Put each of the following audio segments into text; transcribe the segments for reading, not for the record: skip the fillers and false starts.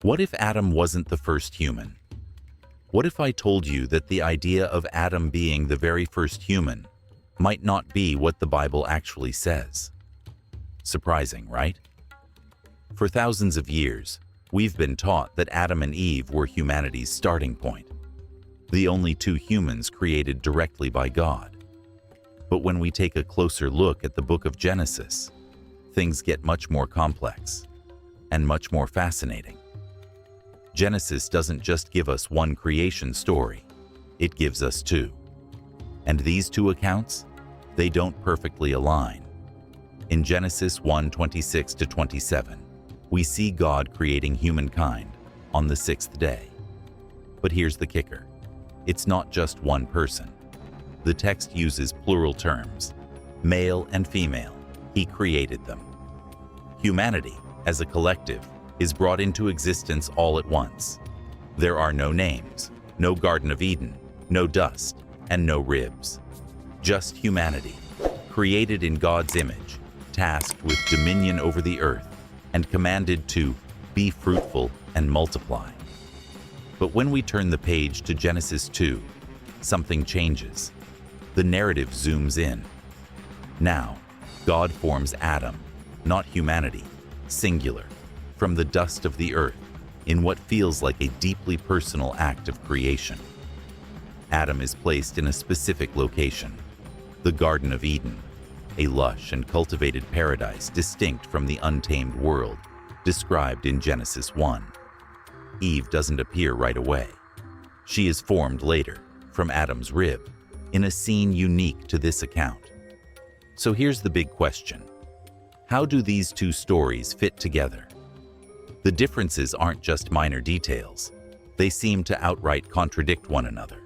What if Adam wasn't the first human? What if I told you that the idea of Adam being the very first human might not be what the Bible actually says? Surprising, right? For thousands of years, we've been taught that Adam and Eve were humanity's starting point, the only two humans created directly by God. But when we take a closer look at the book of Genesis, things get much more complex and much more fascinating. Genesis doesn't just give us one creation story, it gives us two. And these two accounts, they don't perfectly align. In Genesis 1:26-27, we see God creating humankind on the sixth day. But here's the kicker. It's not just one person. The text uses plural terms, male and female. He created them. Humanity, as a collective, is brought into existence all at once. There are no names, no Garden of Eden, no dust, and no ribs. Just humanity, created in God's image, tasked with dominion over the earth, and commanded to be fruitful and multiply. But when we turn the page to Genesis 2, something changes. The narrative zooms in. Now, God forms Adam, not humanity, singular, from the dust of the earth, in what feels like a deeply personal act of creation. Adam is placed in a specific location, the Garden of Eden, a lush and cultivated paradise distinct from the untamed world described in Genesis 1. Eve doesn't appear right away. She is formed later, from Adam's rib, in a scene unique to this account. So here's the big question. How do these two stories fit together? The differences aren't just minor details. They seem to outright contradict one another.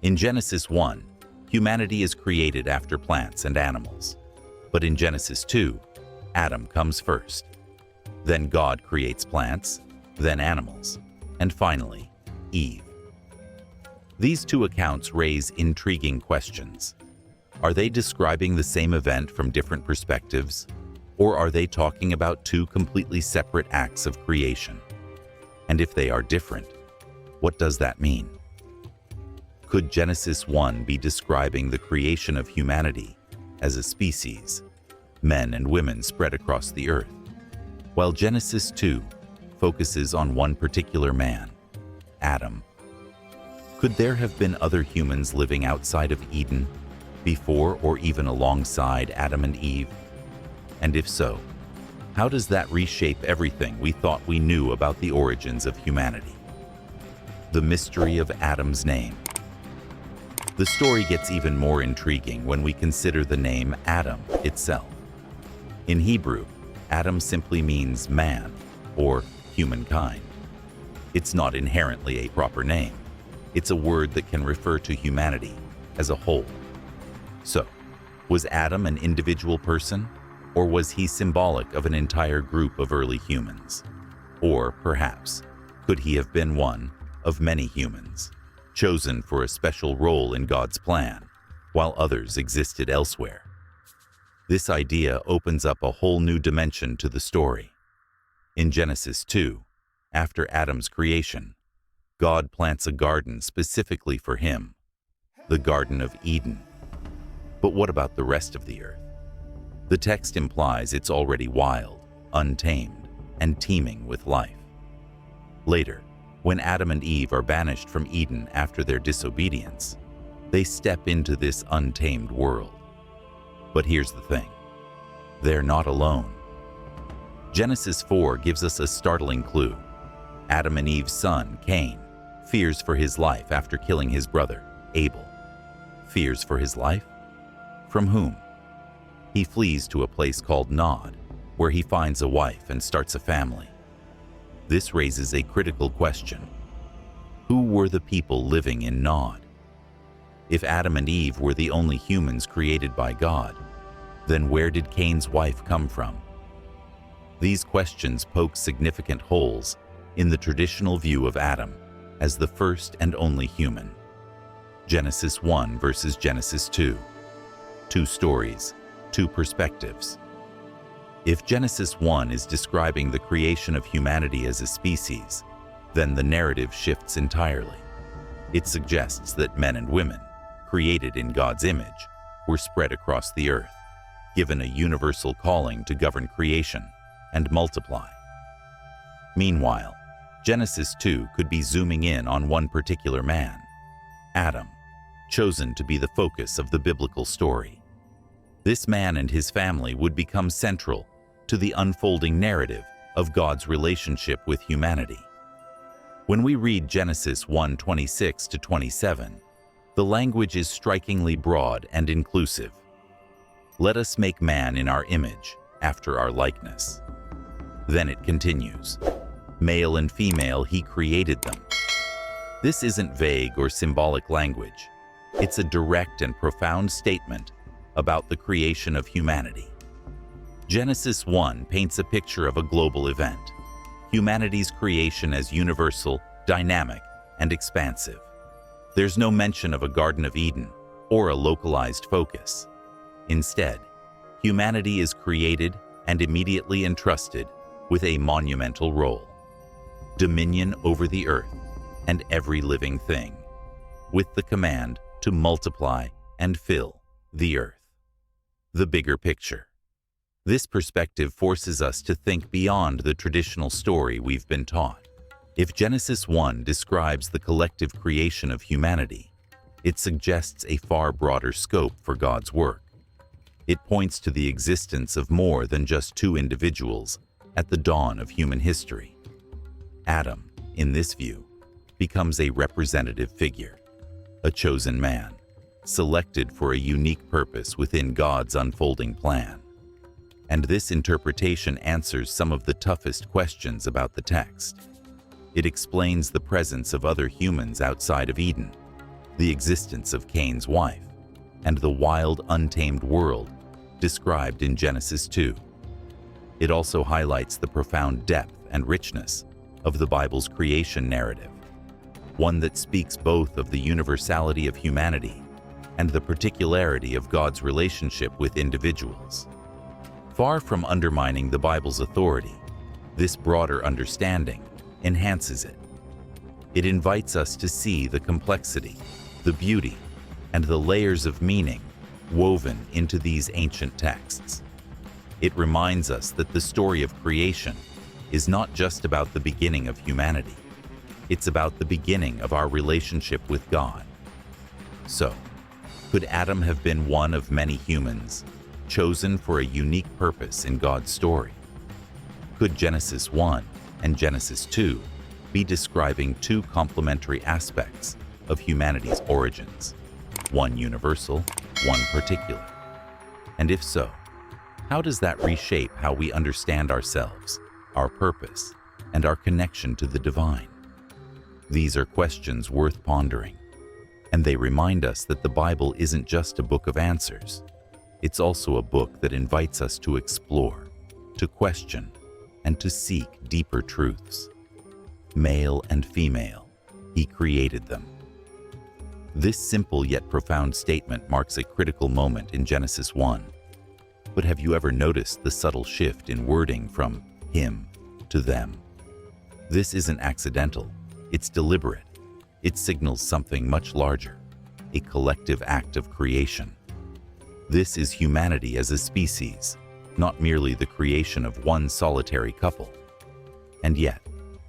In Genesis 1, humanity is created after plants and animals. But in Genesis 2, Adam comes first. Then God creates plants, then animals, and finally, Eve. These two accounts raise intriguing questions. Are they describing the same event from different perspectives? Or are they talking about two completely separate acts of creation? And if they are different, what does that mean? Could Genesis 1 be describing the creation of humanity as a species, men and women spread across the earth, while Genesis 2 focuses on one particular man, Adam? Could there have been other humans living outside of Eden, before or even alongside Adam and Eve? And if so, how does that reshape everything we thought we knew about the origins of humanity? The mystery of Adam's name. The story gets even more intriguing when we consider the name Adam itself. In Hebrew, Adam simply means man, or humankind. It's not inherently a proper name. It's a word that can refer to humanity as a whole. So, was Adam an individual person? Or was he symbolic of an entire group of early humans? Or perhaps, could he have been one of many humans, chosen for a special role in God's plan, while others existed elsewhere? This idea opens up a whole new dimension to the story. In Genesis 2, after Adam's creation, God plants a garden specifically for him, the Garden of Eden. But what about the rest of the earth? The text implies it's already wild, untamed, and teeming with life. Later, when Adam and Eve are banished from Eden after their disobedience, they step into this untamed world. But here's the thing. They're not alone. Genesis 4 gives us a startling clue. Adam and Eve's son, Cain, fears for his life after killing his brother, Abel. Fears for his life? From whom? He flees to a place called Nod, where he finds a wife and starts a family. This raises a critical question. Who were the people living in Nod? If Adam and Eve were the only humans created by God, then where did Cain's wife come from? These questions poke significant holes in the traditional view of Adam as the first and only human. Genesis 1 versus Genesis 2. Two stories, two perspectives. If Genesis 1 is describing the creation of humanity as a species, then the narrative shifts entirely. It suggests that men and women, created in God's image, were spread across the earth, given a universal calling to govern creation and multiply. Meanwhile, Genesis 2 could be zooming in on one particular man, Adam, chosen to be the focus of the biblical story. This man and his family would become central to the unfolding narrative of God's relationship with humanity. When we read Genesis 1:26 to 27, the language is strikingly broad and inclusive. Let us make man in our image, after our likeness. Then it continues, male and female he created them. This isn't vague or symbolic language. It's a direct and profound statement about the creation of humanity. Genesis 1 paints a picture of a global event, humanity's creation as universal, dynamic, and expansive. There's no mention of a Garden of Eden or a localized focus. Instead, humanity is created and immediately entrusted with a monumental role: dominion over the earth and every living thing, with the command to multiply and fill the earth. The bigger picture. This perspective forces us to think beyond the traditional story we've been taught. If Genesis 1 describes the collective creation of humanity, it suggests a far broader scope for God's work. It points to the existence of more than just two individuals at the dawn of human history. Adam, in this view, becomes a representative figure, a chosen man, selected for a unique purpose within God's unfolding plan. And this interpretation answers some of the toughest questions about the text. It explains the presence of other humans outside of Eden, the existence of Cain's wife, and the wild, untamed world described in Genesis 2. It also highlights the profound depth and richness of the Bible's creation narrative, one that speaks both of the universality of humanity and the particularity of God's relationship with individuals. Far from undermining the Bible's authority, this broader understanding enhances it. It invites us to see the complexity, the beauty, and the layers of meaning woven into these ancient texts. It reminds us that the story of creation is not just about the beginning of humanity. It's about the beginning of our relationship with God. So, could Adam have been one of many humans, chosen for a unique purpose in God's story? Could Genesis 1 and Genesis 2 be describing two complementary aspects of humanity's origins, one universal, one particular? And if so, how does that reshape how we understand ourselves, our purpose, and our connection to the divine? These are questions worth pondering, and they remind us that the Bible isn't just a book of answers. It's also a book that invites us to explore, to question, and to seek deeper truths. Male and female, He created them. This simple yet profound statement marks a critical moment in Genesis 1. But have you ever noticed the subtle shift in wording from him to them? This isn't accidental, it's deliberate. It signals something much larger, a collective act of creation. This is humanity as a species, not merely the creation of one solitary couple. And yet,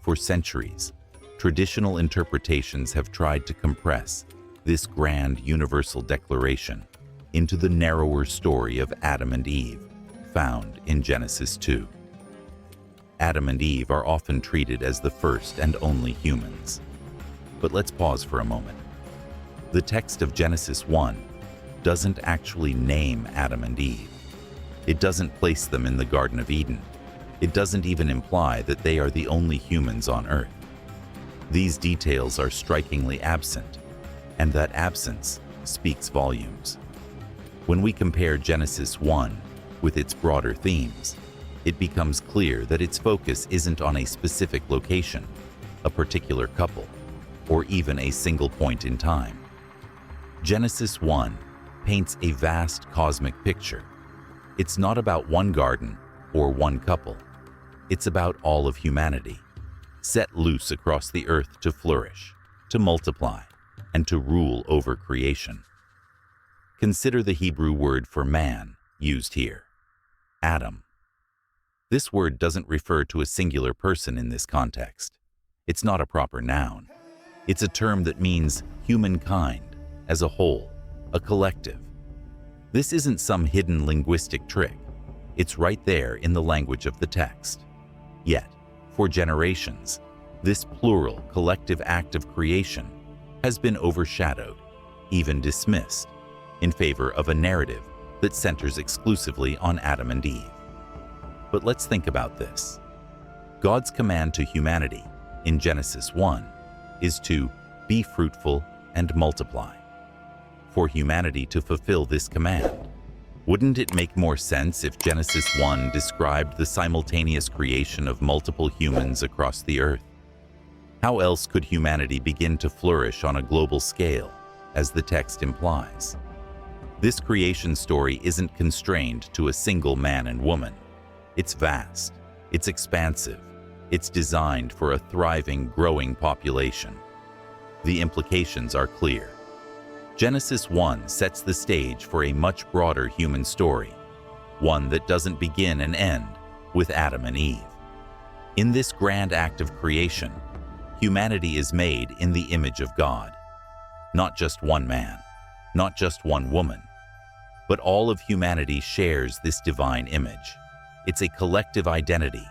for centuries, traditional interpretations have tried to compress this grand universal declaration into the narrower story of Adam and Eve, found in Genesis 2. Adam and Eve are often treated as the first and only humans. But let's pause for a moment. The text of Genesis 1 doesn't actually name Adam and Eve. It doesn't place them in the Garden of Eden. It doesn't even imply that they are the only humans on earth. These details are strikingly absent, and that absence speaks volumes. When we compare Genesis 1 with its broader themes, it becomes clear that its focus isn't on a specific location, a particular couple, or even a single point in time. Genesis 1 paints a vast cosmic picture. It's not about one garden or one couple. It's about all of humanity, set loose across the earth to flourish, to multiply, and to rule over creation. Consider the Hebrew word for man used here, Adam. This word doesn't refer to a singular person in this context. It's not a proper noun. It's a term that means humankind as a whole, a collective. This isn't some hidden linguistic trick. It's right there in the language of the text. Yet, for generations, this plural, collective act of creation has been overshadowed, even dismissed, in favor of a narrative that centers exclusively on Adam and Eve. But let's think about this. God's command to humanity in Genesis 1 is to be fruitful and multiply. For humanity to fulfill this command, wouldn't it make more sense if Genesis 1 described the simultaneous creation of multiple humans across the earth? How else could humanity begin to flourish on a global scale, as the text implies? This creation story isn't constrained to a single man and woman. It's vast, it's expansive, it's designed for a thriving, growing population. The implications are clear. Genesis 1 sets the stage for a much broader human story, one that doesn't begin and end with Adam and Eve. In this grand act of creation, humanity is made in the image of God. Not just one man, not just one woman, but all of humanity shares this divine image. It's a collective identity,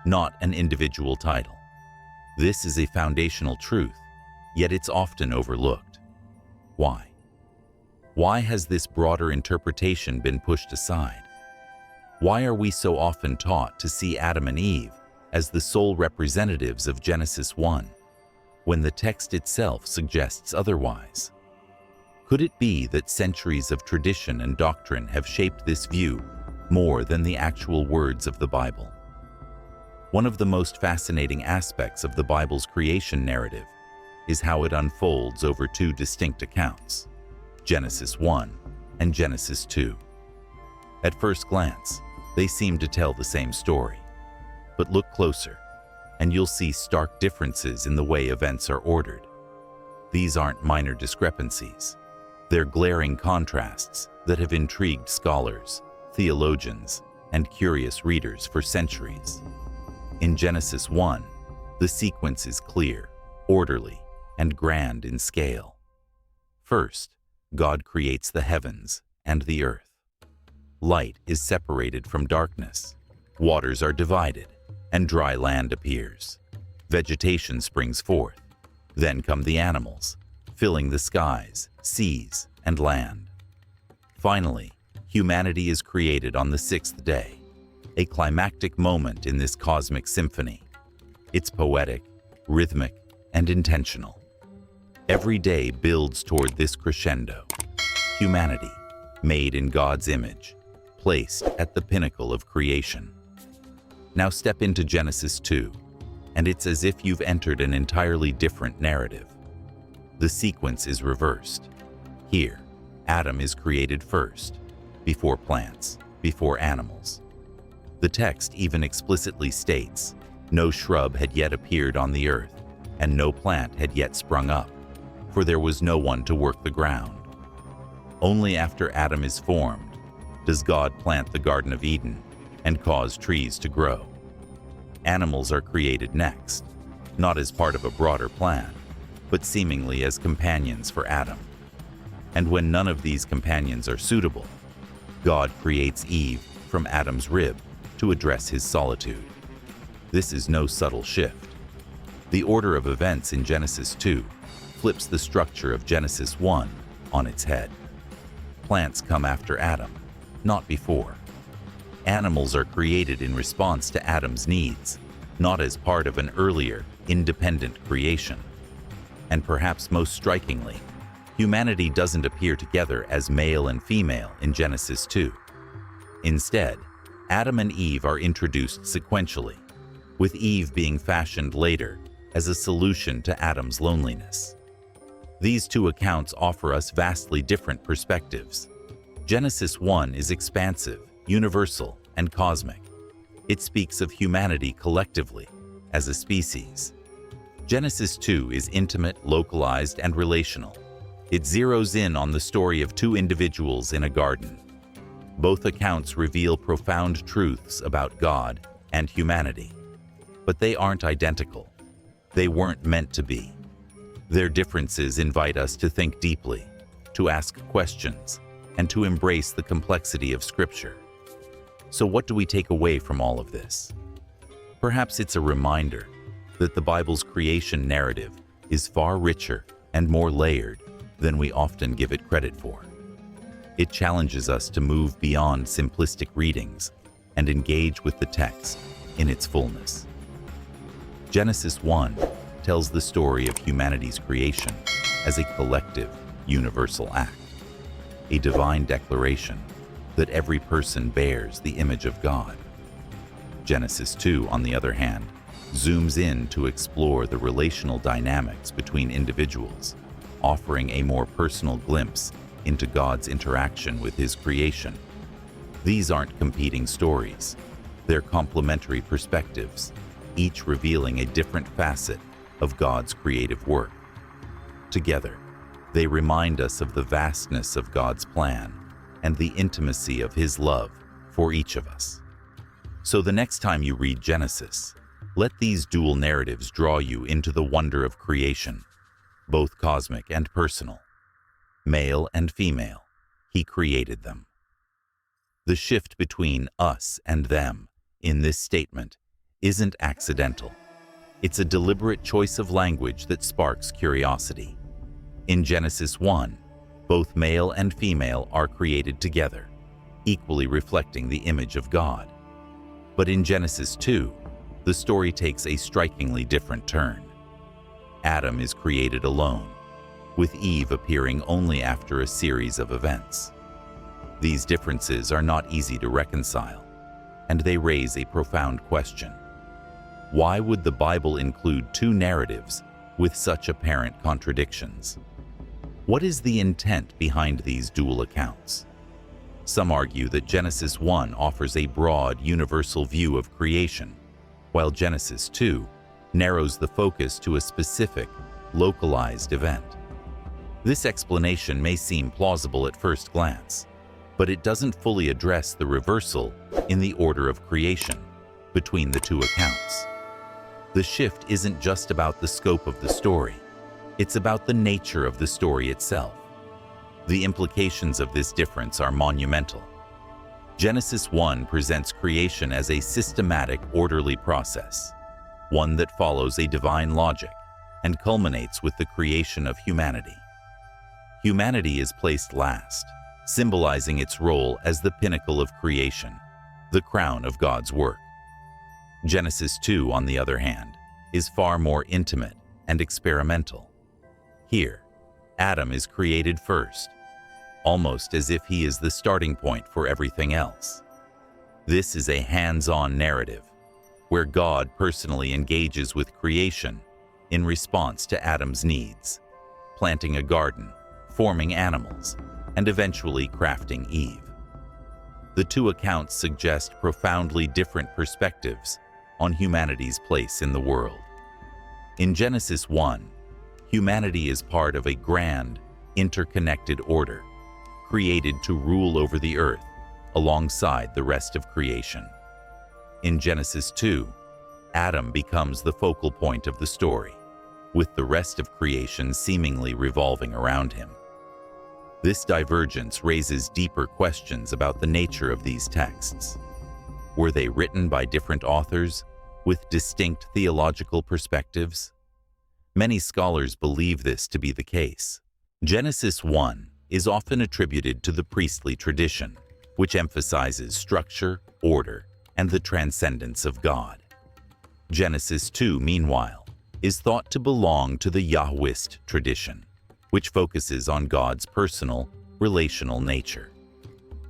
not an individual title. This is a foundational truth, yet it's often overlooked. Why? Why has this broader interpretation been pushed aside? Why are we so often taught to see Adam and Eve as the sole representatives of Genesis 1, when the text itself suggests otherwise? Could it be that centuries of tradition and doctrine have shaped this view more than the actual words of the Bible? One of the most fascinating aspects of the Bible's creation narrative is how it unfolds over two distinct accounts, Genesis 1 and Genesis 2. At first glance, they seem to tell the same story. But look closer, and you'll see stark differences in the way events are ordered. These aren't minor discrepancies. They're glaring contrasts that have intrigued scholars, theologians, and curious readers for centuries. In Genesis 1, the sequence is clear, orderly, and grand in scale. First, God creates the heavens and the earth. Light is separated from darkness, waters are divided, and dry land appears. Vegetation springs forth. Then come the animals, filling the skies, seas, and land. Finally, humanity is created on the sixth day, a climactic moment in this cosmic symphony. It's poetic, rhythmic, and intentional. Every day builds toward this crescendo. Humanity, made in God's image, placed at the pinnacle of creation. Now step into Genesis 2, and it's as if you've entered an entirely different narrative. The sequence is reversed. Here, Adam is created first, before plants, before animals. The text even explicitly states, no shrub had yet appeared on the earth, and no plant had yet sprung up, for there was no one to work the ground. Only after Adam is formed does God plant the Garden of Eden and cause trees to grow. Animals are created next, not as part of a broader plan, but seemingly as companions for Adam. And when none of these companions are suitable, God creates Eve from Adam's rib to address his solitude. This is no subtle shift. The order of events in Genesis 2 flips the structure of Genesis 1 on its head. Plants come after Adam, not before. Animals are created in response to Adam's needs, not as part of an earlier, independent creation. And perhaps most strikingly, humanity doesn't appear together as male and female in Genesis 2. Instead, Adam and Eve are introduced sequentially, with Eve being fashioned later as a solution to Adam's loneliness. These two accounts offer us vastly different perspectives. Genesis 1 is expansive, universal, and cosmic, It speaks of humanity collectively, as a species. Genesis 2 is intimate, localized, and relational. It zeroes in on the story of two individuals in a garden. Both accounts reveal profound truths about God and humanity. But they aren't identical. They weren't meant to be. Their differences invite us to think deeply, to ask questions, and to embrace the complexity of Scripture. So what do we take away from all of this? Perhaps it's a reminder that the Bible's creation narrative is far richer and more layered than we often give it credit for. It challenges us to move beyond simplistic readings and engage with the text in its fullness. Genesis 1 tells the story of humanity's creation as a collective, universal act, a divine declaration that every person bears the image of God. Genesis 2, on the other hand, zooms in to explore the relational dynamics between individuals, offering a more personal glimpse into God's interaction with His creation. These aren't competing stories. They're complementary perspectives, each revealing a different facet of God's creative work. Together, they remind us of the vastness of God's plan and the intimacy of His love for each of us. So the next time you read Genesis, let these dual narratives draw you into the wonder of creation, both cosmic and personal. Male and female, He created them. The shift between us and them in this statement isn't accidental. It's a deliberate choice of language that sparks curiosity. In Genesis 1, both male and female are created together, equally reflecting the image of God. But in Genesis 2, the story takes a strikingly different turn. Adam is created alone, with Eve appearing only after a series of events. These differences are not easy to reconcile, and they raise a profound question. Why would the Bible include two narratives with such apparent contradictions? What is the intent behind these dual accounts? Some argue that Genesis 1 offers a broad, universal view of creation, while Genesis 2 narrows the focus to a specific, localized event. This explanation may seem plausible at first glance, but it doesn't fully address the reversal in the order of creation between the two accounts. The shift isn't just about the scope of the story, it's about the nature of the story itself. The implications of this difference are monumental. Genesis 1 presents creation as a systematic, orderly process, one that follows a divine logic and culminates with the creation of humanity. Humanity is placed last, symbolizing its role as the pinnacle of creation, the crown of God's work. Genesis 2, on the other hand, is far more intimate and experimental. Here, Adam is created first, almost as if he is the starting point for everything else. This is a hands-on narrative, where God personally engages with creation in response to Adam's needs, planting a garden, forming animals, and eventually crafting Eve. The two accounts suggest profoundly different perspectives on humanity's place in the world. In Genesis 1, humanity is part of a grand, interconnected order, created to rule over the earth alongside the rest of creation. In Genesis 2, Adam becomes the focal point of the story, with the rest of creation seemingly revolving around him. This divergence raises deeper questions about the nature of these texts. Were they written by different authors with distinct theological perspectives? Many scholars believe this to be the case. Genesis 1 is often attributed to the priestly tradition, which emphasizes structure, order, and the transcendence of God. Genesis 2, meanwhile, is thought to belong to the Yahwist tradition, which focuses on God's personal, relational nature.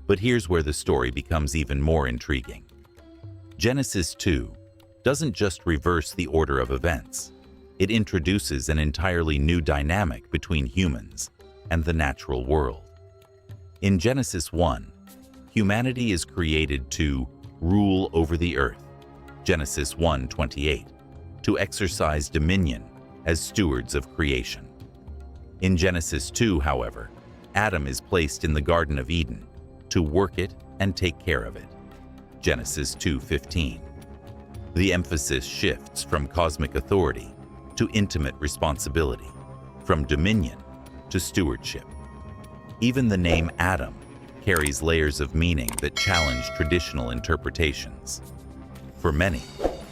But here's where the story becomes even more intriguing. Genesis 2 doesn't just reverse the order of events. It introduces an entirely new dynamic between humans and the natural world. In Genesis 1, humanity is created to rule over the earth, Genesis 1:28, to exercise dominion as stewards of creation. In Genesis 2, however, Adam is placed in the Garden of Eden to work it and take care of it. Genesis 2:15. The emphasis shifts from cosmic authority to intimate responsibility, from dominion to stewardship. Even the name Adam carries layers of meaning that challenge traditional interpretations. For many,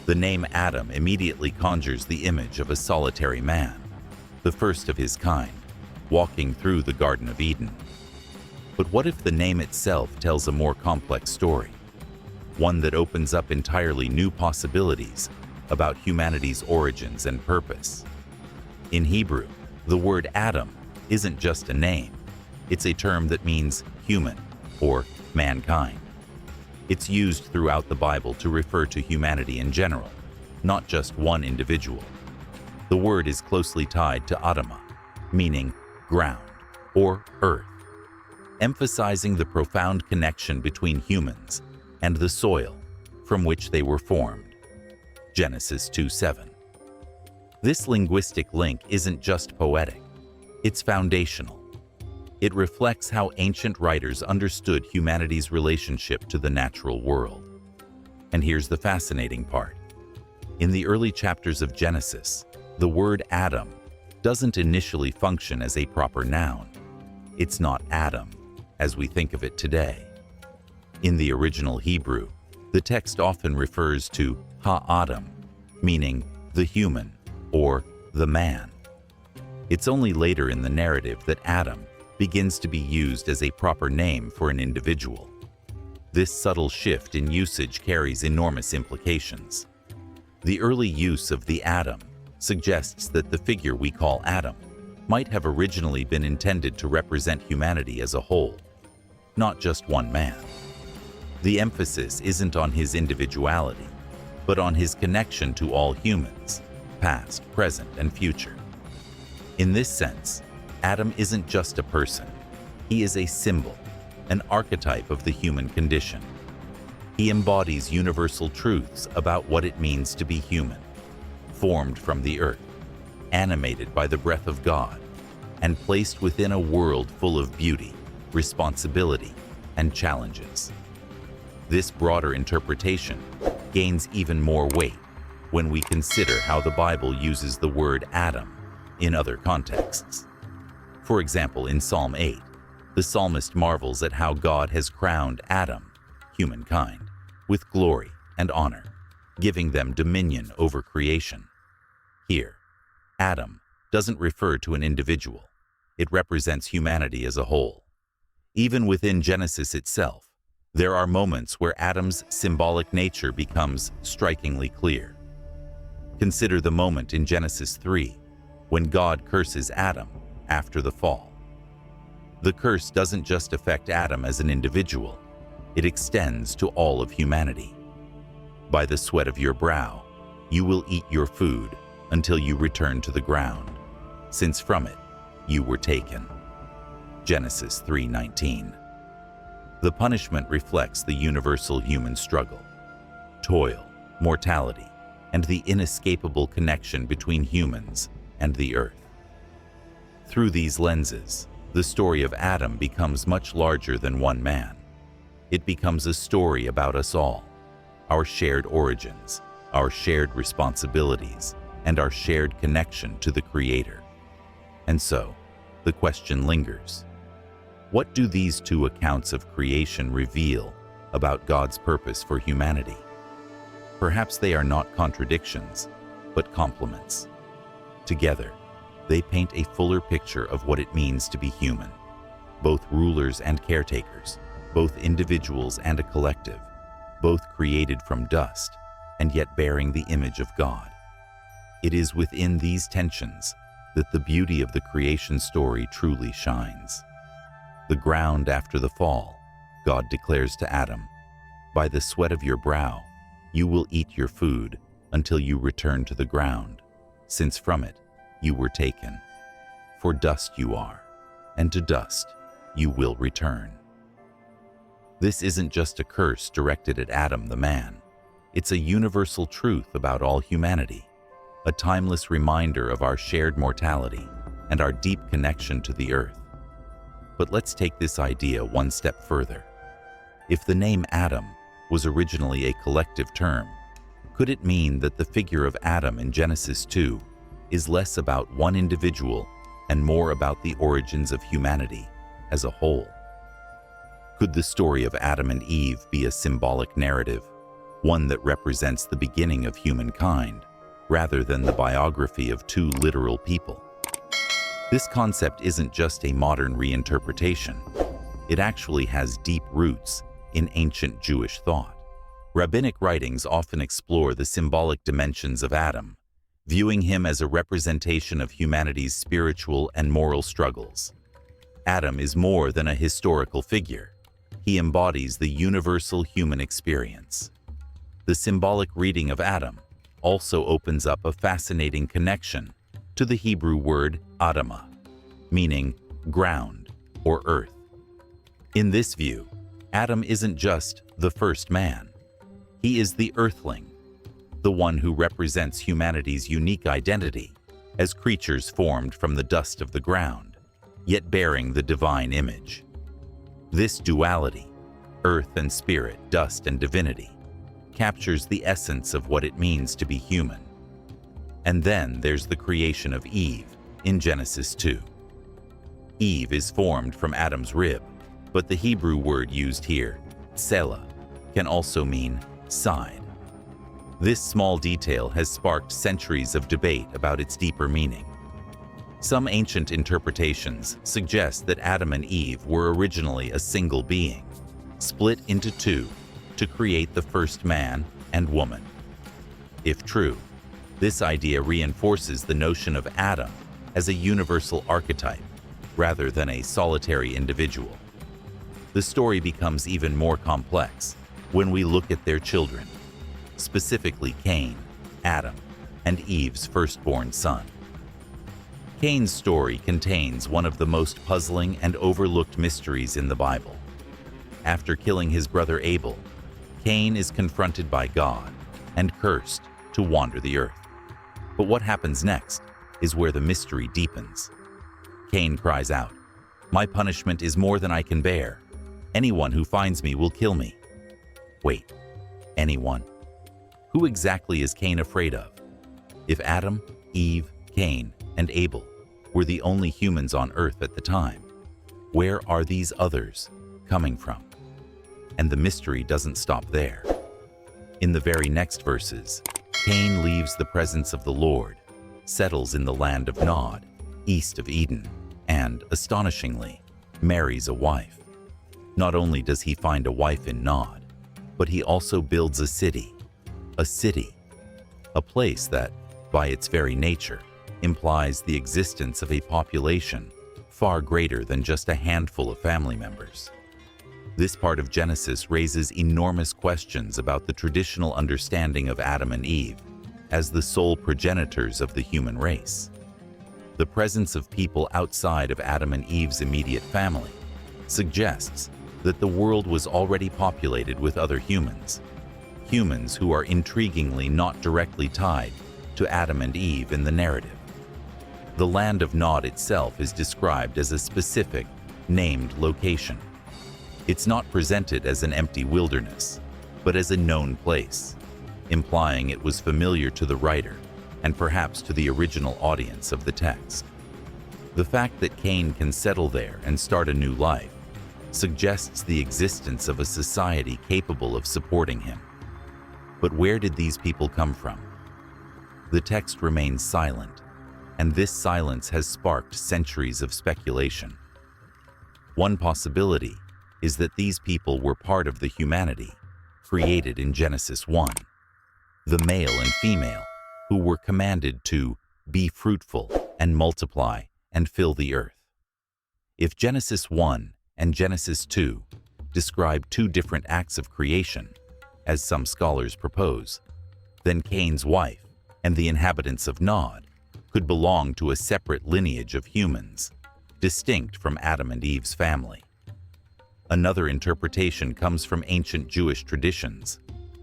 the name Adam immediately conjures the image of a solitary man, the first of his kind, walking through the Garden of Eden. But what if the name itself tells a more complex story? One that opens up entirely new possibilities about humanity's origins and purpose. In Hebrew, the word Adam isn't just a name. It's a term that means human or mankind. It's used throughout the Bible to refer to humanity in general, not just one individual. The word is closely tied to Adamah, meaning ground or earth, emphasizing the profound connection between humans and the soil from which they were formed. Genesis 2:7. This linguistic link isn't just poetic, it's foundational. It reflects how ancient writers understood humanity's relationship to the natural world. And here's the fascinating part. In the early chapters of Genesis, the word Adam doesn't initially function as a proper noun. It's not Adam, as we think of it today. In the original Hebrew, the text often refers to Ha-Adam, meaning the human or the man. It's only later in the narrative that Adam begins to be used as a proper name for an individual. This subtle shift in usage carries enormous implications. The early use of the Adam suggests that the figure we call Adam might have originally been intended to represent humanity as a whole, not just one man. The emphasis isn't on his individuality, but on his connection to all humans, past, present, and future. In this sense, Adam isn't just a person. He is a symbol, an archetype of the human condition. He embodies universal truths about what it means to be human, formed from the earth, animated by the breath of God, and placed within a world full of beauty, responsibility, and challenges. This broader interpretation gains even more weight when we consider how the Bible uses the word Adam in other contexts. For example, in Psalm 8, the psalmist marvels at how God has crowned Adam, humankind, with glory and honor, giving them dominion over creation. Here, Adam doesn't refer to an individual. It represents humanity as a whole. Even within Genesis itself, there are moments where Adam's symbolic nature becomes strikingly clear. Consider the moment in Genesis 3, when God curses Adam after the fall. The curse doesn't just affect Adam as an individual, it extends to all of humanity. By the sweat of your brow, you will eat your food until you return to the ground, since from it you were taken. Genesis 3:19. The punishment reflects the universal human struggle, toil, mortality, and the inescapable connection between humans and the earth. Through these lenses, the story of Adam becomes much larger than one man. It becomes a story about us all, our shared origins, our shared responsibilities, and our shared connection to the Creator. And so, the question lingers. What do these two accounts of creation reveal about God's purpose for humanity? Perhaps they are not contradictions, but complements. Together, they paint a fuller picture of what it means to be human, both rulers and caretakers, both individuals and a collective, both created from dust and yet bearing the image of God. It is within these tensions that the beauty of the creation story truly shines. The ground after the fall, God declares to Adam, "By the sweat of your brow, you will eat your food until you return to the ground, since from it you were taken. For dust you are, and to dust you will return." This isn't just a curse directed at Adam the man. It's a universal truth about all humanity, a timeless reminder of our shared mortality and our deep connection to the earth. But let's take this idea one step further. If the name Adam was originally a collective term, could it mean that the figure of Adam in Genesis 2 is less about one individual and more about the origins of humanity as a whole? Could the story of Adam and Eve be a symbolic narrative, one that represents the beginning of humankind, rather than the biography of two literal people? This concept isn't just a modern reinterpretation. It actually has deep roots in ancient Jewish thought. Rabbinic writings often explore the symbolic dimensions of Adam, viewing him as a representation of humanity's spiritual and moral struggles. Adam is more than a historical figure. He embodies the universal human experience. The symbolic reading of Adam also opens up a fascinating connection to the Hebrew word Adamah, meaning ground or earth. In this view, Adam isn't just the first man. He is the earthling, the one who represents humanity's unique identity as creatures formed from the dust of the ground, yet bearing the divine image. This duality, earth and spirit, dust and divinity, captures the essence of what it means to be human. And then there's the creation of Eve in Genesis 2. Eve is formed from Adam's rib, but the Hebrew word used here, tselah, can also mean side. This small detail has sparked centuries of debate about its deeper meaning. Some ancient interpretations suggest that Adam and Eve were originally a single being, split into two to create the first man and woman. If true, this idea reinforces the notion of Adam as a universal archetype rather than a solitary individual. The story becomes even more complex when we look at their children, specifically Cain, Adam, and Eve's firstborn son. Cain's story contains one of the most puzzling and overlooked mysteries in the Bible. After killing his brother Abel, Cain is confronted by God and cursed to wander the earth. But what happens next is where the mystery deepens. Cain cries out, "My punishment is more than I can bear. Anyone who finds me will kill me." Wait, anyone? Who exactly is Cain afraid of? If Adam, Eve, Cain, and Abel were the only humans on earth at the time, where are these others coming from? And the mystery doesn't stop there. In the very next verses, Cain leaves the presence of the Lord, settles in the land of Nod, east of Eden, and, astonishingly, marries a wife. Not only does he find a wife in Nod, but he also builds a city, a place that, by its very nature, implies the existence of a population far greater than just a handful of family members. This part of Genesis raises enormous questions about the traditional understanding of Adam and Eve as the sole progenitors of the human race. The presence of people outside of Adam and Eve's immediate family suggests that the world was already populated with other humans who are intriguingly not directly tied to Adam and Eve in the narrative. The land of Nod itself is described as a specific, named location. It's not presented as an empty wilderness, but as a known place, implying it was familiar to the writer and perhaps to the original audience of the text. The fact that Cain can settle there and start a new life suggests the existence of a society capable of supporting him. But where did these people come from? The text remains silent, and this silence has sparked centuries of speculation. One possibility is that these people were part of the humanity created in Genesis 1, the male and female who were commanded to be fruitful and multiply and fill the earth. If Genesis 1 and Genesis 2 describe two different acts of creation, as some scholars propose, then Cain's wife and the inhabitants of Nod could belong to a separate lineage of humans, distinct from Adam and Eve's family. Another interpretation comes from ancient Jewish traditions,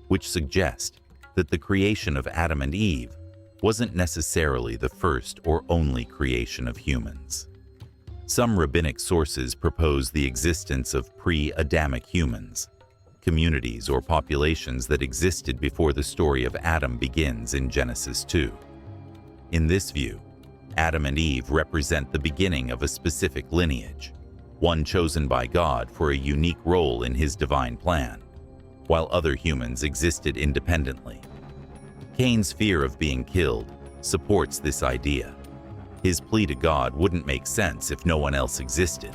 which suggest that the creation of Adam and Eve wasn't necessarily the first or only creation of humans. Some rabbinic sources propose the existence of pre-Adamic humans, communities or populations that existed before the story of Adam begins in Genesis 2. In this view, Adam and Eve represent the beginning of a specific lineage, one chosen by God for a unique role in his divine plan, while other humans existed independently. Cain's fear of being killed supports this idea. His plea to God wouldn't make sense if no one else existed.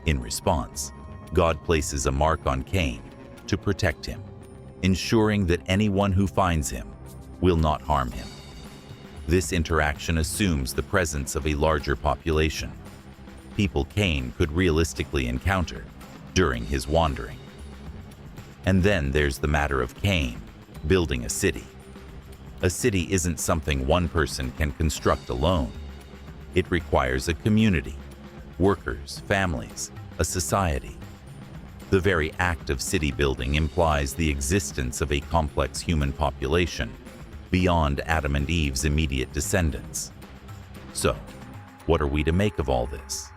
In response, God places a mark on Cain to protect him, ensuring that anyone who finds him will not harm him. This interaction assumes the presence of a larger population, people Cain could realistically encounter during his wandering. And then there's the matter of Cain building a city. A city isn't something one person can construct alone. It requires a community, workers, families, a society. The very act of city building implies the existence of a complex human population beyond Adam and Eve's immediate descendants. So, what are we to make of all this?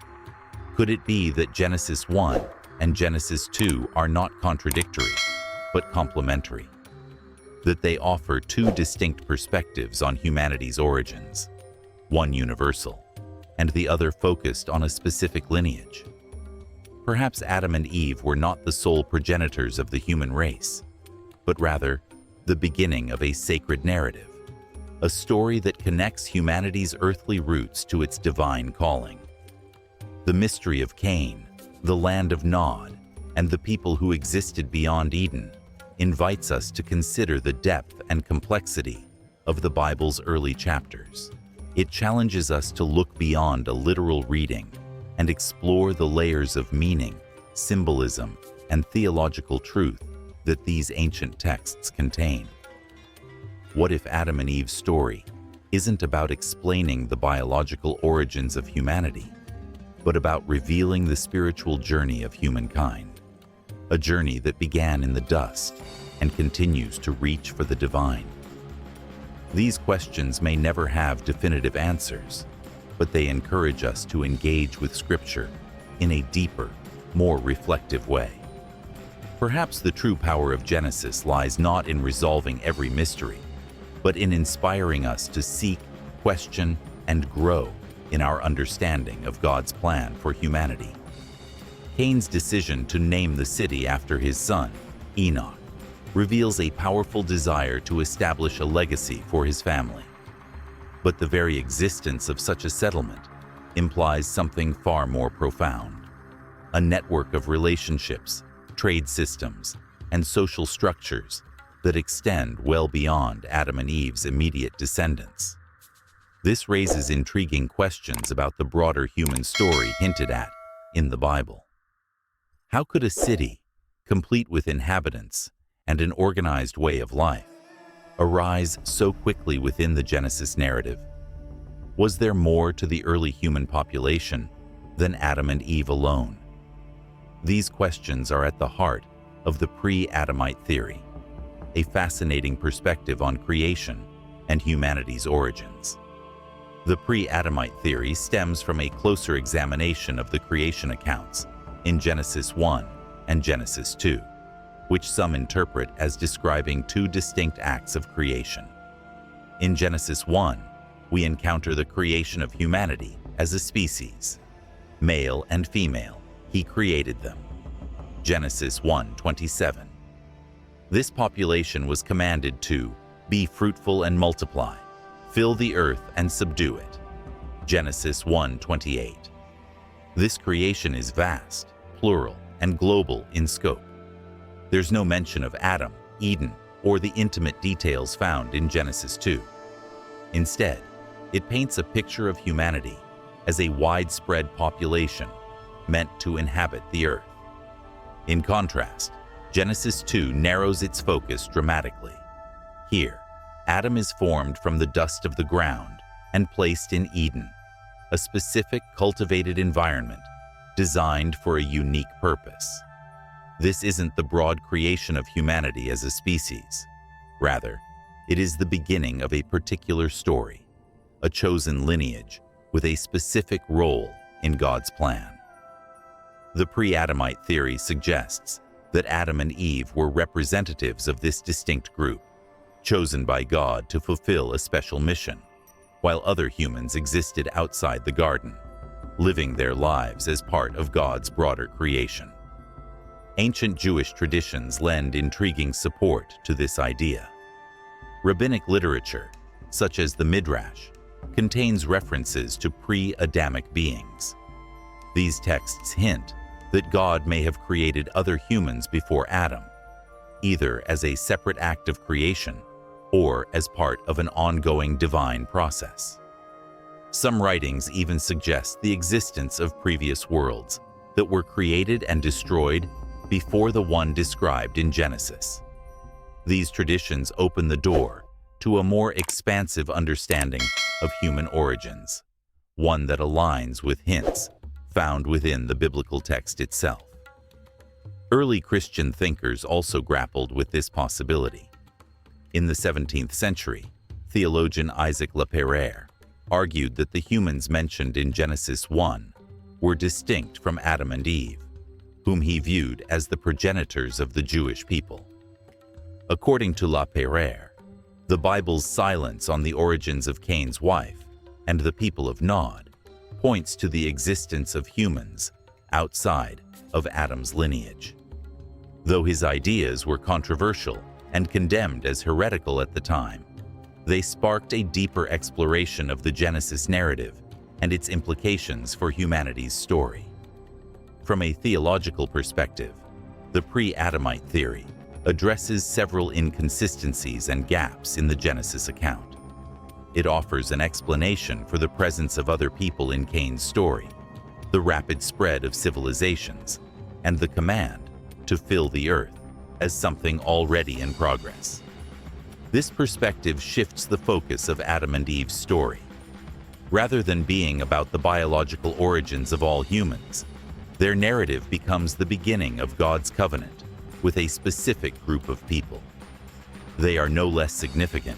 Could it be that Genesis 1 and Genesis 2 are not contradictory, but complementary? That they offer two distinct perspectives on humanity's origins, one universal, and the other focused on a specific lineage? Perhaps Adam and Eve were not the sole progenitors of the human race, but rather the beginning of a sacred narrative, a story that connects humanity's earthly roots to its divine calling. The mystery of Cain, the land of Nod, and the people who existed beyond Eden invites us to consider the depth and complexity of the Bible's early chapters. It challenges us to look beyond a literal reading and explore the layers of meaning, symbolism, and theological truth that these ancient texts contain. What if Adam and Eve's story isn't about explaining the biological origins of humanity, but about revealing the spiritual journey of humankind, a journey that began in the dust and continues to reach for the divine? These questions may never have definitive answers, but they encourage us to engage with Scripture in a deeper, more reflective way. Perhaps the true power of Genesis lies not in resolving every mystery, but in inspiring us to seek, question, and grow in our understanding of God's plan for humanity. Cain's decision to name the city after his son, Enoch, reveals a powerful desire to establish a legacy for his family. But the very existence of such a settlement implies something far more profound: a network of relationships, trade systems, and social structures that extend well beyond Adam and Eve's immediate descendants. This raises intriguing questions about the broader human story hinted at in the Bible. How could a city, complete with inhabitants and an organized way of life, arise so quickly within the Genesis narrative? Was there more to the early human population than Adam and Eve alone? These questions are at the heart of the pre-Adamite theory, a fascinating perspective on creation and humanity's origins. The pre-Adamite theory stems from a closer examination of the creation accounts in Genesis 1 and Genesis 2, which some interpret as describing two distinct acts of creation. In Genesis 1, we encounter the creation of humanity as a species. Male and female, he created them. Genesis 1:27. This population was commanded to be fruitful and multiply, fill the earth and subdue it. Genesis 1:28. This creation is vast, plural, and global in scope. There's no mention of Adam, Eden, or the intimate details found in Genesis 2. Instead, it paints a picture of humanity as a widespread population meant to inhabit the earth. In contrast, Genesis 2 narrows its focus dramatically. Here, Adam is formed from the dust of the ground and placed in Eden, a specific cultivated environment designed for a unique purpose. This isn't the broad creation of humanity as a species. Rather, It is the beginning of a particular story, a chosen lineage with a specific role in God's plan. The pre-Adamite theory suggests that Adam and Eve were representatives of this distinct group, chosen by God to fulfill a special mission, while other humans existed outside the garden, living their lives as part of God's broader creation. Ancient Jewish traditions lend intriguing support to this idea. Rabbinic literature, such as the Midrash, contains references to pre-Adamic beings. These texts hint that God may have created other humans before Adam, either as a separate act of creation or as part of an ongoing divine process. Some writings even suggest the existence of previous worlds that were created and destroyed before the one described in Genesis. These traditions open the door to a more expansive understanding of human origins, one that aligns with hints found within the biblical text itself. Early Christian thinkers also grappled with this possibility. In the 17th century, theologian Isaac Leperrier argued that the humans mentioned in Genesis 1 were distinct from Adam and Eve, whom he viewed as the progenitors of the Jewish people. According to Leperrier, the Bible's silence on the origins of Cain's wife and the people of Nod points to the existence of humans outside of Adam's lineage. Though his ideas were controversial and condemned as heretical at the time, they sparked a deeper exploration of the Genesis narrative and its implications for humanity's story. From a theological perspective, the pre-Adamite theory addresses several inconsistencies and gaps in the Genesis account. It offers an explanation for the presence of other people in Cain's story, the rapid spread of civilizations, and the command to fill the earth as something already in progress. This perspective shifts the focus of Adam and Eve's story. Rather than being about the biological origins of all humans, their narrative becomes the beginning of God's covenant with a specific group of people. They are no less significant,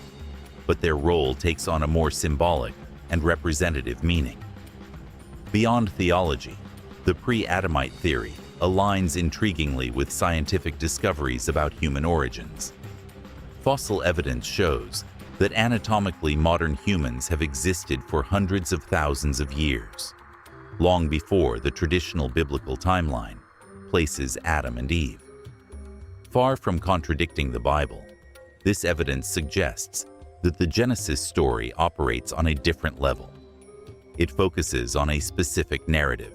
but their role takes on a more symbolic and representative meaning. Beyond theology, the pre-Adamite theory aligns intriguingly with scientific discoveries about human origins. Fossil evidence shows that anatomically modern humans have existed for hundreds of thousands of years, long before the traditional biblical timeline places Adam and Eve. Far from contradicting the Bible, this evidence suggests that the Genesis story operates on a different level. It focuses on a specific narrative,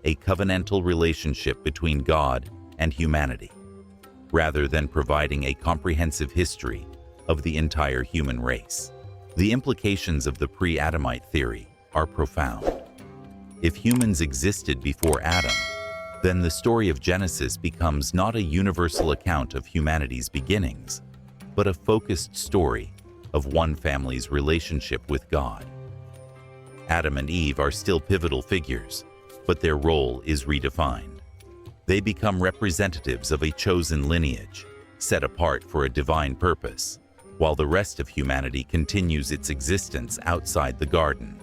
a covenantal relationship between God and humanity, rather than providing a comprehensive history of the entire human race. The implications of the pre-Adamite theory are profound. If humans existed before Adam, then the story of Genesis becomes not a universal account of humanity's beginnings, but a focused story of one family's relationship with God. Adam and Eve are still pivotal figures, but their role is redefined. They become representatives of a chosen lineage, set apart for a divine purpose, while the rest of humanity continues its existence outside the garden.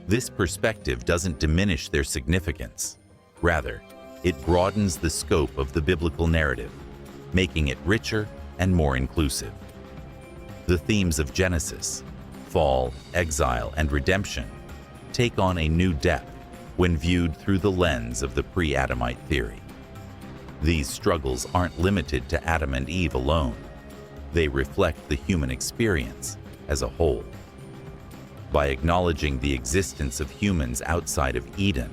This perspective doesn't diminish their significance. Rather, it broadens the scope of the biblical narrative, making it richer and more inclusive. The themes of Genesis, fall, exile, and redemption take on a new depth when viewed through the lens of the pre-Adamite theory. These struggles aren't limited to Adam and Eve alone. They reflect the human experience as a whole. By acknowledging the existence of humans outside of Eden,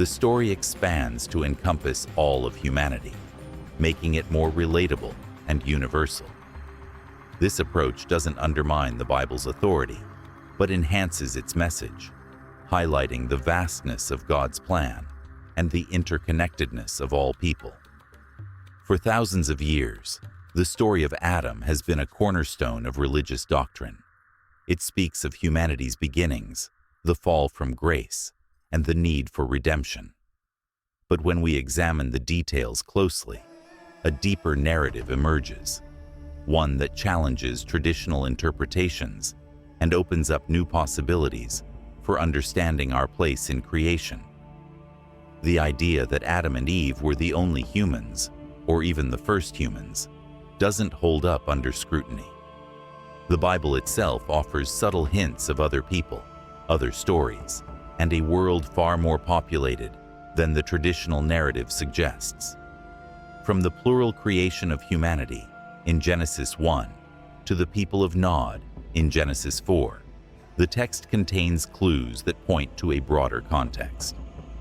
the story expands to encompass all of humanity, making it more relatable and universal. This approach doesn't undermine the Bible's authority, but enhances its message, highlighting the vastness of God's plan and the interconnectedness of all people. For thousands of years, the story of Adam has been a cornerstone of religious doctrine. It speaks of humanity's beginnings, the fall from grace, and the need for redemption. But when we examine the details closely, a deeper narrative emerges, one that challenges traditional interpretations and opens up new possibilities for understanding our place in creation. The idea that Adam and Eve were the only humans, or even the first humans, doesn't hold up under scrutiny. The Bible itself offers subtle hints of other people, other stories, and a world far more populated than the traditional narrative suggests. From the plural creation of humanity in Genesis 1 to the people of Nod in Genesis 4, the text contains clues that point to a broader context,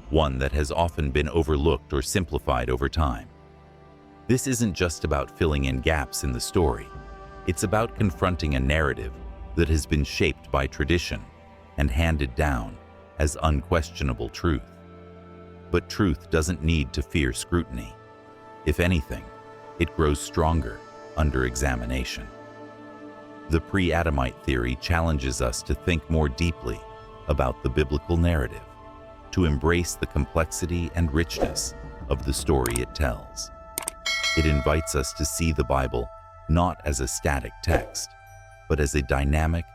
one that has often been overlooked or simplified over time. This isn't just about filling in gaps in the story. It's about confronting a narrative that has been shaped by tradition and handed down as unquestionable truth. But truth doesn't need to fear scrutiny. If anything, it grows stronger under examination. The pre-Adamite theory challenges us to think more deeply about the biblical narrative, to embrace the complexity and richness of the story it tells. It invites us to see the Bible not as a static text, but as a dynamic,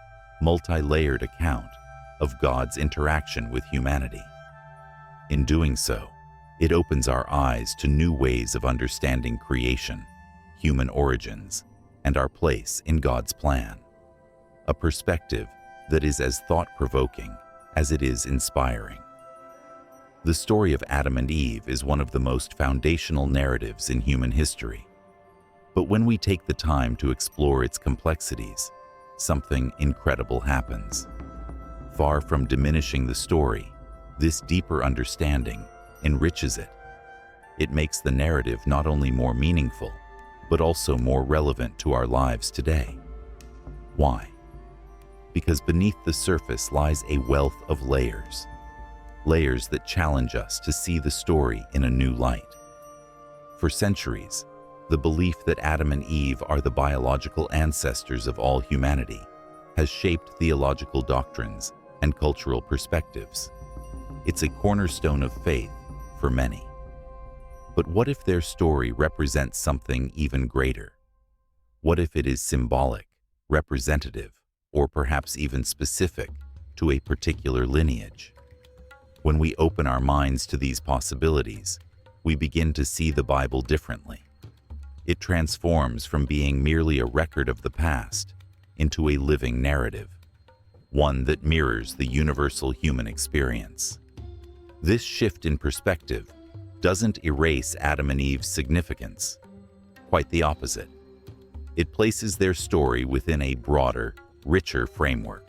multi-layered account of God's interaction with humanity. In doing so, it opens our eyes to new ways of understanding creation, human origins, and our place in God's plan. A perspective that is as thought-provoking as it is inspiring. The story of Adam and Eve is one of the most foundational narratives in human history. But when we take the time to explore its complexities, something incredible happens. Far from diminishing the story, this deeper understanding enriches it. It makes the narrative not only more meaningful, but also more relevant to our lives today. Why? Because beneath the surface lies a wealth of layers. Layers that challenge us to see the story in a new light. For centuries, the belief that Adam and Eve are the biological ancestors of all humanity has shaped theological doctrines and cultural perspectives. It's a cornerstone of faith for many. But what if their story represents something even greater? What if it is symbolic, representative, or perhaps even specific to a particular lineage? When we open our minds to these possibilities, we begin to see the Bible differently. It transforms from being merely a record of the past into a living narrative, one that mirrors the universal human experience. This shift in perspective doesn't erase Adam and Eve's significance. Quite the opposite. It places their story within a broader, richer framework.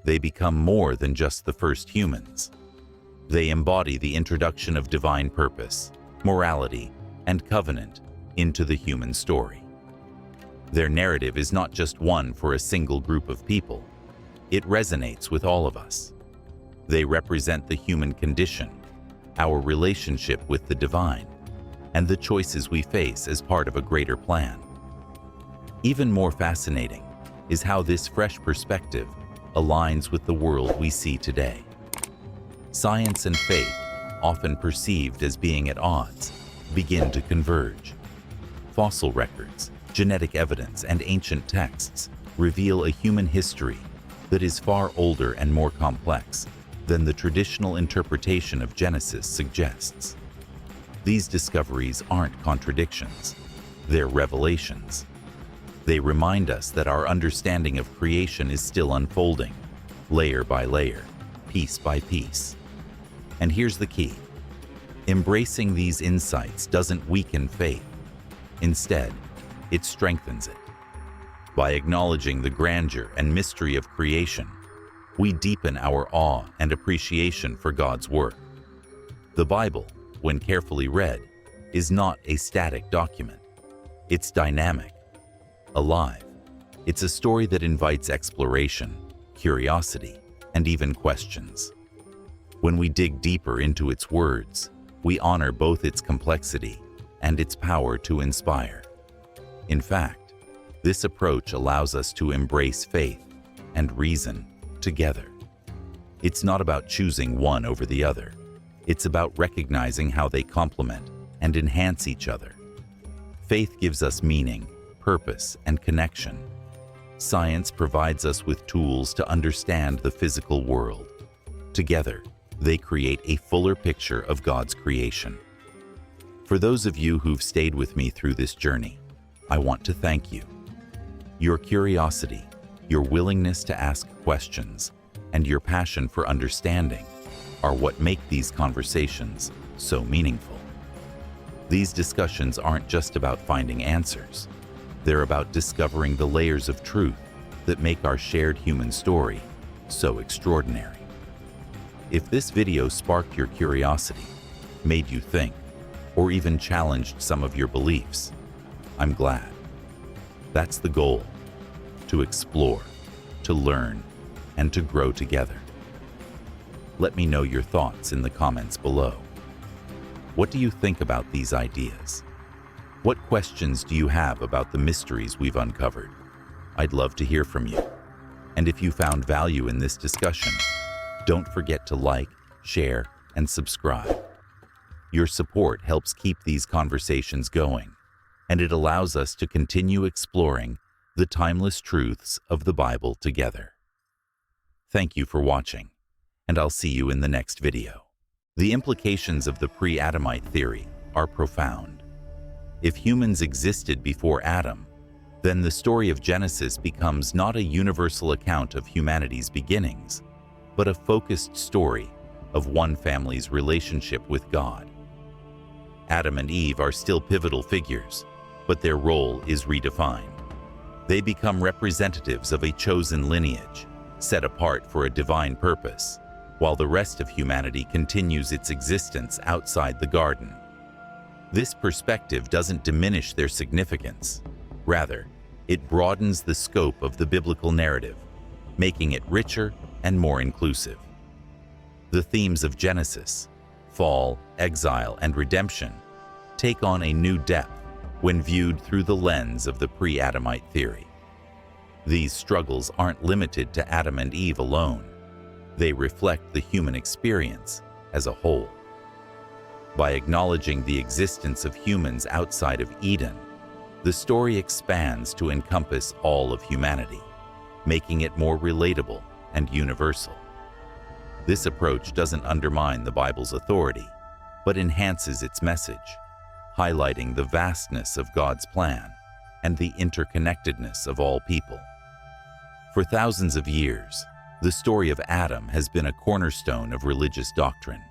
They become more than just the first humans. They embody the introduction of divine purpose, morality, and covenant into the human story. Their narrative is not just one for a single group of people. It resonates with all of us. They represent the human condition, our relationship with the divine, and the choices we face as part of a greater plan. Even more fascinating is how this fresh perspective aligns with the world we see today. Science and faith, often perceived as being at odds, begin to converge. Fossil records, genetic evidence, and ancient texts reveal a human history that is far older and more complex than the traditional interpretation of Genesis suggests. These discoveries aren't contradictions, they're revelations. They remind us that our understanding of creation is still unfolding, layer by layer, piece by piece. And here's the key. Embracing these insights doesn't weaken faith. Instead, it strengthens it. By acknowledging the grandeur and mystery of creation, we deepen our awe and appreciation for God's work. The Bible, when carefully read, is not a static document. It's dynamic, alive. It's a story that invites exploration, curiosity, and even questions. When we dig deeper into its words, we honor both its complexity and its power to inspire. In fact, this approach allows us to embrace faith and reason together. It's not about choosing one over the other. It's about recognizing how they complement and enhance each other. Faith gives us meaning, purpose, and connection. Science provides us with tools to understand the physical world. Together, they create a fuller picture of God's creation. For those of you who've stayed with me through this journey, I want to thank you. Your curiosity, your willingness to ask questions, and your passion for understanding are what make these conversations so meaningful. These discussions aren't just about finding answers. They're about discovering the layers of truth that make our shared human story so extraordinary. If this video sparked your curiosity, made you think, or even challenged some of your beliefs, I'm glad. That's the goal: to explore, to learn, and to grow together. Let me know your thoughts in the comments below. What do you think about these ideas? What questions do you have about the mysteries we've uncovered? I'd love to hear from you. And if you found value in this discussion, don't forget to like, share, and subscribe. Your support helps keep these conversations going, and it allows us to continue exploring the timeless truths of the Bible together. Thank you for watching, and I'll see you in the next video. The implications of the pre-Adamite theory are profound. If humans existed before Adam, then the story of Genesis becomes not a universal account of humanity's beginnings, but a focused story of one family's relationship with God. Adam and Eve are still pivotal figures, but their role is redefined. They become representatives of a chosen lineage, set apart for a divine purpose, while the rest of humanity continues its existence outside the garden. This perspective doesn't diminish their significance. Rather, it broadens the scope of the biblical narrative, making it richer and more inclusive. The themes of Genesis, fall, exile, and redemption, take on a new depth when viewed through the lens of the pre-Adamite theory. These struggles aren't limited to Adam and Eve alone. They reflect the human experience as a whole. By acknowledging the existence of humans outside of Eden, the story expands to encompass all of humanity, making it more relatable and universal. This approach doesn't undermine the Bible's authority, but enhances its message, highlighting the vastness of God's plan and the interconnectedness of all people. For thousands of years, the story of Adam has been a cornerstone of religious doctrine.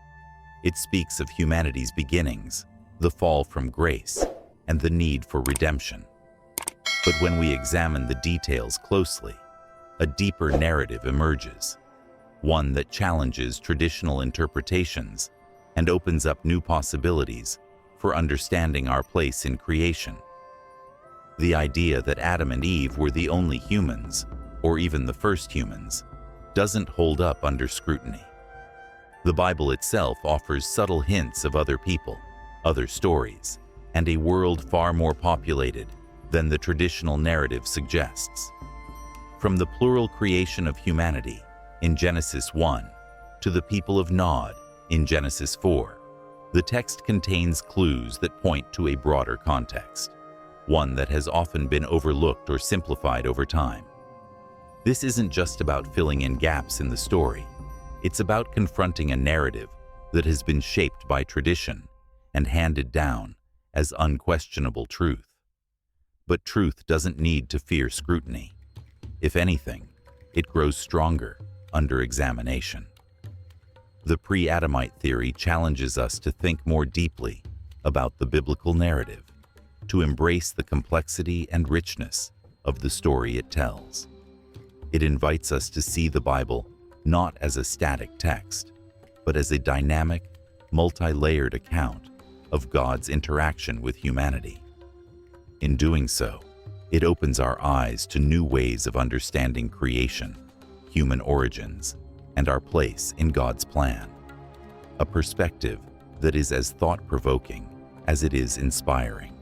It speaks of humanity's beginnings, the fall from grace, and the need for redemption. But when we examine the details closely, a deeper narrative emerges, one that challenges traditional interpretations and opens up new possibilities for understanding our place in creation. The idea that Adam and Eve were the only humans, or even the first humans, doesn't hold up under scrutiny. The Bible itself offers subtle hints of other people, other stories, and a world far more populated than the traditional narrative suggests. From the plural creation of humanity in Genesis 1 to the people of Nod in Genesis 4, the text contains clues that point to a broader context, one that has often been overlooked or simplified over time. This isn't just about filling in gaps in the story. It's about confronting a narrative that has been shaped by tradition and handed down as unquestionable truth. But truth doesn't need to fear scrutiny. If anything, it grows stronger under examination. The pre-Adamite theory challenges us to think more deeply about the biblical narrative, to embrace the complexity and richness of the story it tells. It invites us to see the Bible not as a static text, but as a dynamic, multi-layered account of God's interaction with humanity. In doing so, it opens our eyes to new ways of understanding creation, human origins, and our place in God's plan. A perspective that is as thought-provoking as it is inspiring.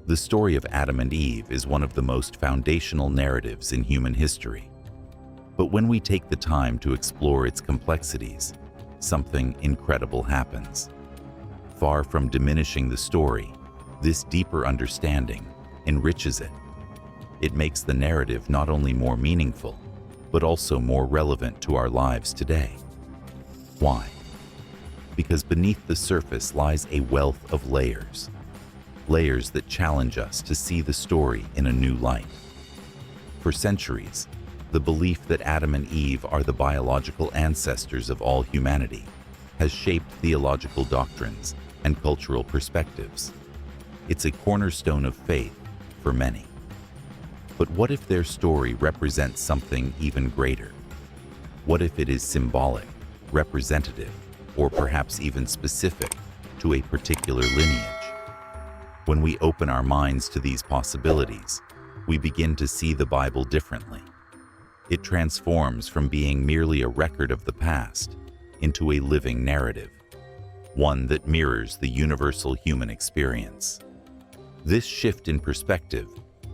The story of Adam and Eve is one of the most foundational narratives in human history. But when we take the time to explore its complexities, something incredible happens. Far from diminishing the story, this deeper understanding enriches it. It makes the narrative not only more meaningful, but also more relevant to our lives today. Why? Because beneath the surface lies a wealth of layers. Layers that challenge us to see the story in a new light. For centuries, the belief that Adam and Eve are the biological ancestors of all humanity has shaped theological doctrines and cultural perspectives. It's a cornerstone of faith for many. But what if their story represents something even greater? What if it is symbolic, representative, or perhaps even specific to a particular lineage? When we open our minds to these possibilities, we begin to see the Bible differently. It transforms from being merely a record of the past into a living narrative, one that mirrors the universal human experience. This shift in perspective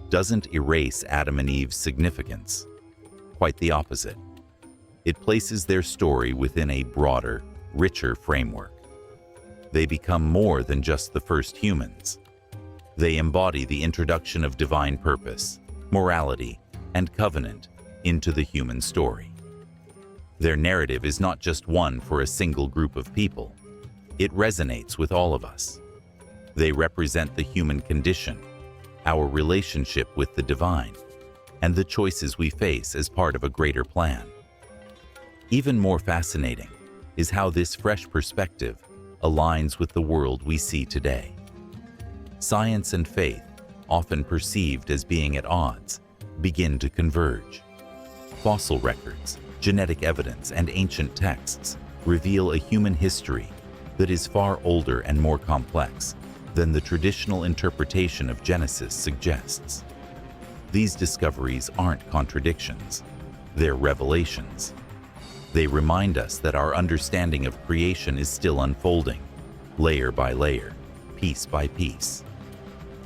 doesn't erase Adam and Eve's significance. Quite the opposite. It places their story within a broader, richer framework. They become more than just the first humans. They embody the introduction of divine purpose, morality, and covenant into the human story. Their narrative is not just one for a single group of people. It resonates with all of us. They represent the human condition, our relationship with the divine, and the choices we face as part of a greater plan. Even more fascinating is how this fresh perspective aligns with the world we see today. Science and faith, often perceived as being at odds, begin to converge. Fossil records, genetic evidence, and ancient texts reveal a human history that is far older and more complex than the traditional interpretation of Genesis suggests. These discoveries aren't contradictions, they're revelations. They remind us that our understanding of creation is still unfolding, layer by layer, piece by piece.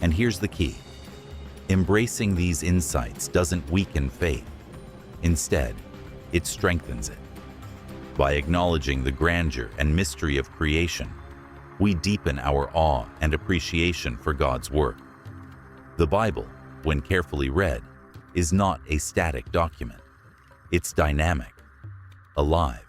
And here's the key. Embracing these insights doesn't weaken faith. Instead, it strengthens it. By acknowledging the grandeur and mystery of creation, we deepen our awe and appreciation for God's work. The Bible, when carefully read, is not a static document. It's dynamic, alive,